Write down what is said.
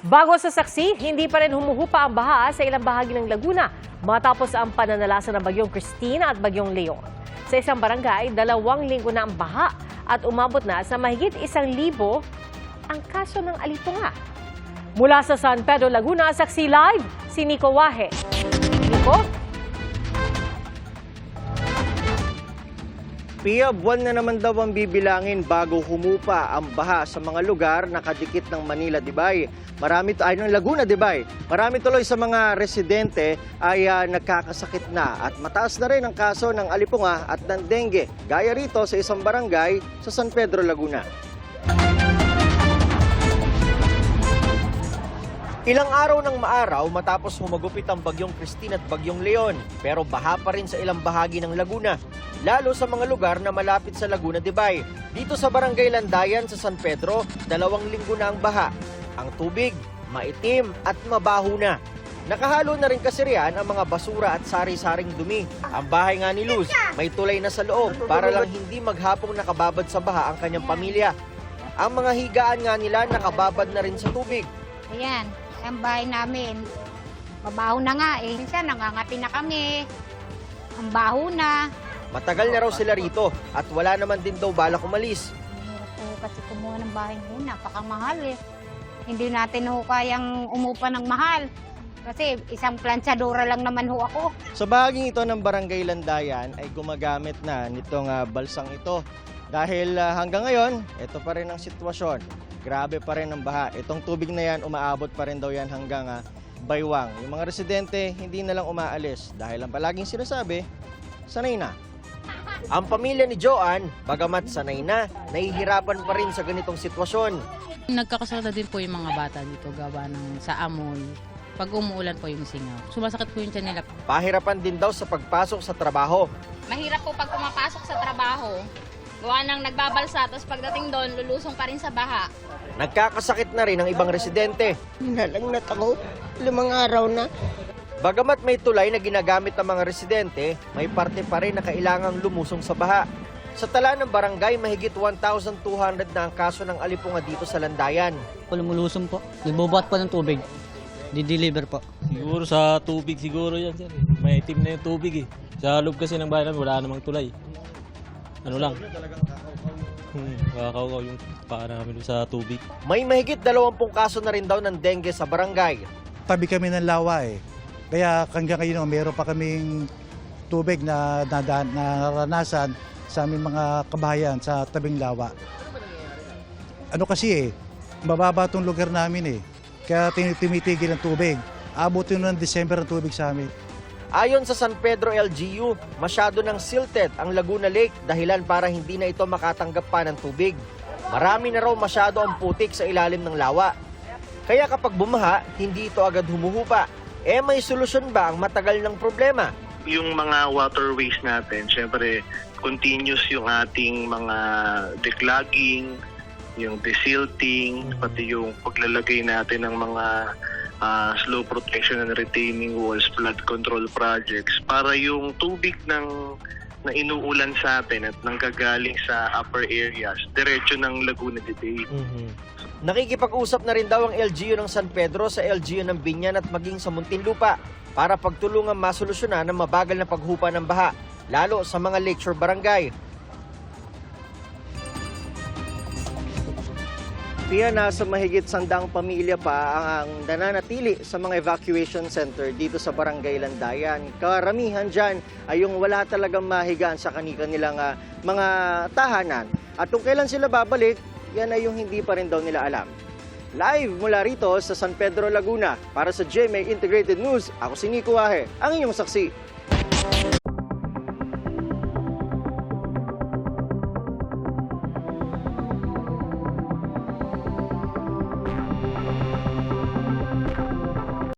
Bago sa saksi, hindi pa rin humuhupa ang baha sa ilang bahagi ng Laguna matapos ang pananalasa ng bagyong Cristina at bagyong Leon. Sa isang barangay, 2 linggo na ang baha at umabot na sa mahigit 1,000 ang kaso ng alipunga. Mula sa San Pedro, Laguna, saksi live si Nico Wahe. Nico? Pia, buwan na naman daw ang bibilangin bago humupa ang baha sa mga lugar na kadikit ng Manila, Dibay. Ng Laguna, Dibay. Marami tuloy sa mga residente ay nagkakasakit na at mataas na rin ang kaso ng alipunga at ng dengue. Gaya rito sa isang barangay sa San Pedro, Laguna. Ilang araw ng maaraw matapos humagupit ang bagyong Cristina at bagyong Leon, pero baha pa rin sa ilang bahagi ng Laguna, lalo sa mga lugar na malapit sa Laguna, Dibay. Dito sa Barangay Landayan sa San Pedro, 2 linggo na ang baha. Ang tubig, maitim at mabaho na. Nakahalo na rin kasi riyan ang mga basura at sari-saring dumi. Ang bahay nga ni Luz, may tulay na sa loob para lang hindi maghapong nakababad sa baha ang kanyang pamilya. Ang mga higaan nga nila nakababad na rin sa tubig. Ayan, ang bahay namin. Mabaho na nga eh. Minsan nangangati na kami. Ang baho na. Matagal na raw sila rito at wala naman din daw balak umalis. Mahirap po kasi kumuha ng bahay ngayon. Napakamahal eh. Hindi natin ho kayang umupa ng mahal. Kasi isang planchadora lang naman ho ako. Sa bahaging ito ng Barangay Landayan ay gumagamit na nitong balsang ito. Dahil hanggang ngayon, ito pa rin ang sitwasyon. Grabe pa rin ang baha. Itong tubig na yan, umaabot pa rin daw yan hanggang baywang. Yung mga residente, hindi na lang umaalis. Dahil ang palaging sinasabi, sanay na. Ang pamilya ni Joanne, bagamat sanay na, nahihirapan pa rin sa ganitong sitwasyon. Nagkakasala din po yung mga bata dito gawa ng sa amoy. Pag umuulan po yung singaw. Sumasakit po yung tiyan nila. Pahirapan din daw sa pagpasok sa trabaho. Mahirap po pag pumapasok sa trabaho. Gawa ng nagbabalsa, tapos pagdating doon, lulusong pa rin sa baha. Nagkakasakit na rin ang ibang residente. Nalagnat ako, 5 araw na. Bagamat may tulay na ginagamit ng mga residente, may parte pa rin na kailangang lumusong sa baha. Sa tala ng barangay, mahigit 1,200 na ang kaso ng alipunga dito sa Landayan. Lumulusong po. Nagbubuhat po ng tubig. Di-deliver po. Siguro sa tubig siguro yan, sir. May itim na yung tubig eh. Sa loob kasi ng bahay namin, wala namang tulay. Ano lang? Kakaukaw yung paa namin sa tubig. May mahigit 20 kaso na rin daw ng dengue sa barangay. Tabi kami ng lawa eh. Kaya hanggang ngayon meron pa kaming tubig na naranasan sa aming mga kabahayan sa tabing lawa. Ano kasi mababa itong lugar namin eh. Kaya tumitigil ang tubig. Abutin ng December ang tubig sa amin. Ayon sa San Pedro LGU, masyado ng silted ang Laguna Lake dahilan para hindi na ito makatanggap pa ng tubig. Marami na raw masyado ang putik sa ilalim ng lawa. Kaya kapag bumaha, hindi ito agad humuhupa. May solusyon ba ang matagal ng problema? Yung mga waterways natin, syempre continuous yung ating mga declogging, yung desilting, pati yung paglalagay natin ng mga slow protection and retaining walls, flood control projects para yung tubig na inuulan sa atin at nanggagaling sa upper areas, diretso ng Laguna de Bay. Nakikipag-usap na rin daw ang LGU ng San Pedro sa LGU ng Binyan at maging sa Muntinlupa para pagtulungan masolusyonan ang mabagal na paghupa ng baha, lalo sa mga lakeshore barangay. Pia, nasa mahigit 100 pamilya pa ang nananatili sa mga evacuation center dito sa Barangay Landayan. Karamihan dyan ay yung wala talagang mahigaan sa kanilang mga tahanan. At kung kailan sila babalik, yan ay yung hindi pa rin daw nila alam. Live mula rito sa San Pedro, Laguna, para sa GMA Integrated News, ako si Nico Wahe, ang inyong saksi.